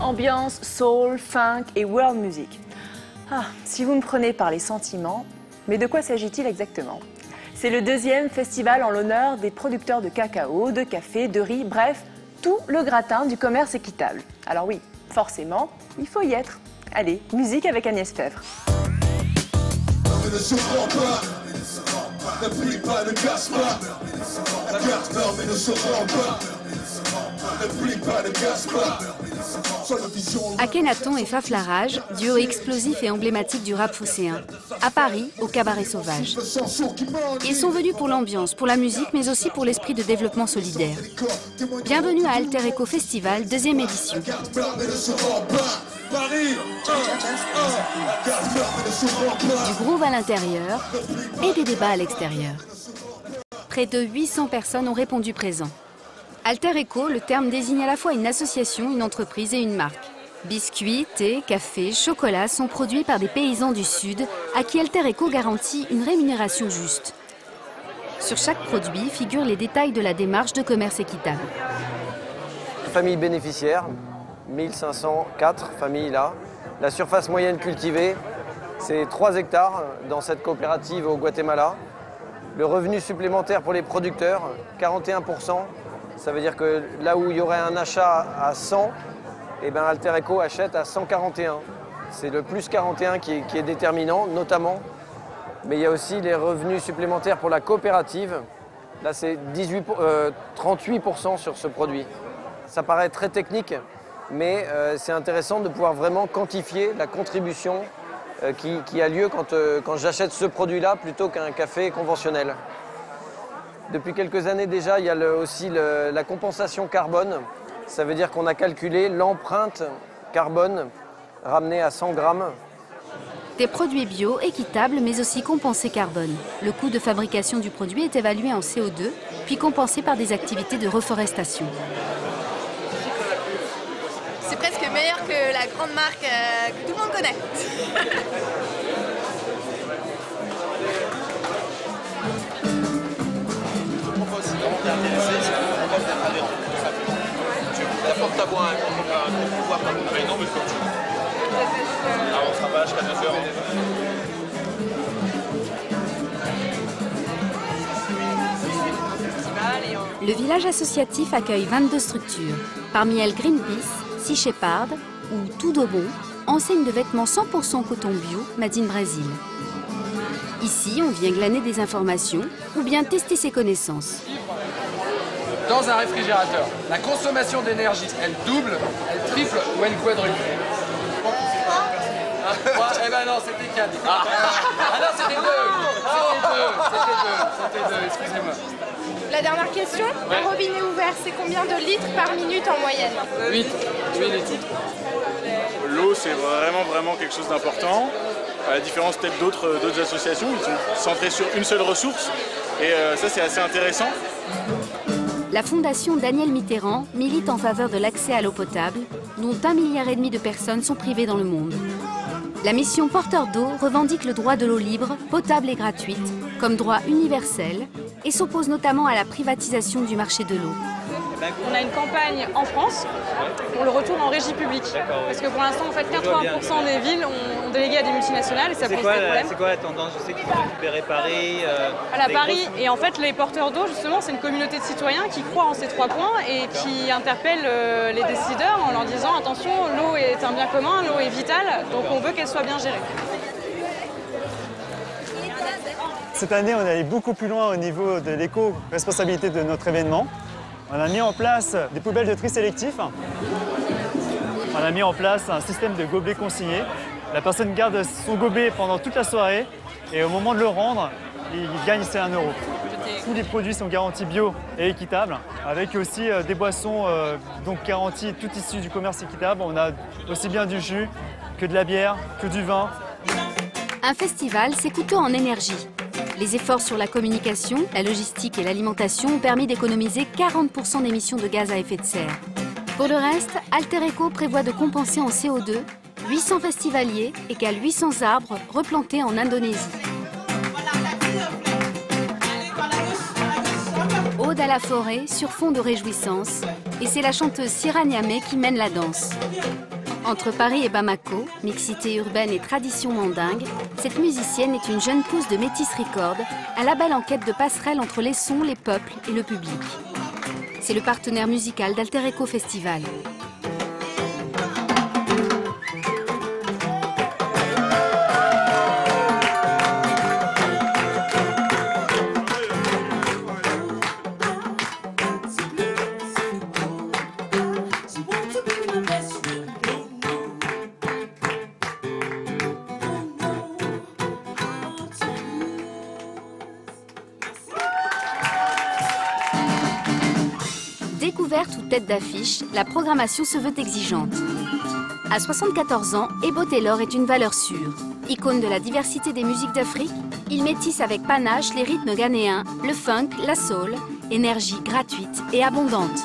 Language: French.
Ambiance, soul, funk et world music. Ah, si vous me prenez par les sentiments, mais de quoi s'agit-il exactement? C'est le deuxième festival en l'honneur des producteurs de cacao, de café, de riz, bref, tout le gratin du commerce équitable. Alors oui, forcément, il faut y être. Allez, musique avec Agnès Fèvre. Akhenaton et Faflarage, duo explosif et emblématique du rap phocéen, à Paris, au Cabaret Sauvage. Ils sont venus pour l'ambiance, pour la musique, mais aussi pour l'esprit de développement solidaire. Bienvenue à Alter Eco Festival, 2e édition. Du groove à l'intérieur et des débats à l'extérieur. Près de 800 personnes ont répondu présent. Alter Eco, le terme désigne à la fois une association, une entreprise et une marque. Biscuits, thé, café, chocolat sont produits par des paysans du Sud à qui Alter Eco garantit une rémunération juste. Sur chaque produit figurent les détails de la démarche de commerce équitable. Famille bénéficiaire, 1504 familles là. La surface moyenne cultivée, c'est 3 hectares dans cette coopérative au Guatemala. Le revenu supplémentaire pour les producteurs, 41%. Ça veut dire que là où il y aurait un achat à 100, eh ben Alter Eco achète à 141. C'est le plus 41 qui est déterminant, notamment. Mais il y a aussi les revenus supplémentaires pour la coopérative. Là, c'est 38% sur ce produit. Ça paraît très technique, mais c'est intéressant de pouvoir vraiment quantifier la contribution qui a lieu quand j'achète ce produit-là plutôt qu'un café conventionnel. Depuis quelques années déjà, il y a aussi la compensation carbone. Ça veut dire qu'on a calculé l'empreinte carbone ramenée à 100 grammes. Des produits bio, équitables, mais aussi compensés carbone. Le coût de fabrication du produit est évalué en CO2, puis compensé par des activités de reforestation. C'est presque meilleur que la grande marque que tout le monde connaît. Tu apportes ta voix un pouvoir pas. Mais non, mais comme tu veux. Alors on sera pas jusqu'à 9 heures. Le village associatif accueille 22 structures. Parmi elles Greenpeace, Sea Shepherd ou Tudo Bom, enseigne de vêtements 100% coton bio, made in Brésil. Ici, on vient glaner des informations ou bien tester ses connaissances. Dans un réfrigérateur, la consommation d'énergie, elle double, elle triple ou elle quadruple? Eh ben non, c'était 4. Ah non, c'était 2. C'était 2, excusez-moi. La dernière question, un robinet ouvert, c'est combien de litres par minute en moyenne? 8 litres. L'eau, c'est vraiment quelque chose d'important. À la différence peut-être d'autres associations, ils sont centrés sur une seule ressource. Et ça, c'est assez intéressant. La fondation Daniel Mitterrand milite en faveur de l'accès à l'eau potable, dont 1,5 milliard de personnes sont privées dans le monde. La mission Porteur d'eau revendique le droit de l'eau libre, potable et gratuite, comme droit universel, et s'oppose notamment à la privatisation du marché de l'eau. On a une campagne en France, on le retourne en régie publique. Parce que pour l'instant, en fait, 80% des villes ont délégué à des multinationales et ça pose des problèmes. C'est quoi la tendance? Je sais qu'ils vont récupérer Paris. À Paris, et en fait, les porteurs d'eau, justement, c'est une communauté de citoyens qui croient en ces 3 points et qui interpellent les décideurs en leur disant attention, l'eau est un bien commun, l'eau est vitale, donc on veut qu'elle soit bien gérée. Cette année, on est allé beaucoup plus loin au niveau de l'éco-responsabilité de notre événement. On a mis en place des poubelles de tri sélectif. On a mis en place un système de gobelets consignés. La personne garde son gobelet pendant toute la soirée et au moment de le rendre, il gagne ses 1 €. Tous les produits sont garantis bio et équitables, avec aussi des boissons donc garanties, toutes issues du commerce équitable. On a aussi bien du jus que de la bière, que du vin. Un festival, c'est coûteux en énergie. Les efforts sur la communication, la logistique et l'alimentation ont permis d'économiser 40% d'émissions de gaz à effet de serre. Pour le reste, Alter Eco prévoit de compenser en CO2 800 festivaliers égale 800 arbres replantés en Indonésie. Au ode à la forêt sur fond de réjouissance, et c'est la chanteuse Sira Niamé qui mène la danse. Entre Paris et Bamako, mixité urbaine et tradition mandingue, cette musicienne est une jeune pousse de Métis Records, à la belle en quête de passerelle entre les sons, les peuples et le public. C'est le partenaire musical d'Alter Eco Festival. Découverte ou tête d'affiche, la programmation se veut exigeante. À 74 ans, Ebo Taylor est une valeur sûre. Icône de la diversité des musiques d'Afrique, il métisse avec panache les rythmes ghanéens, le funk, la soul, énergie gratuite et abondante.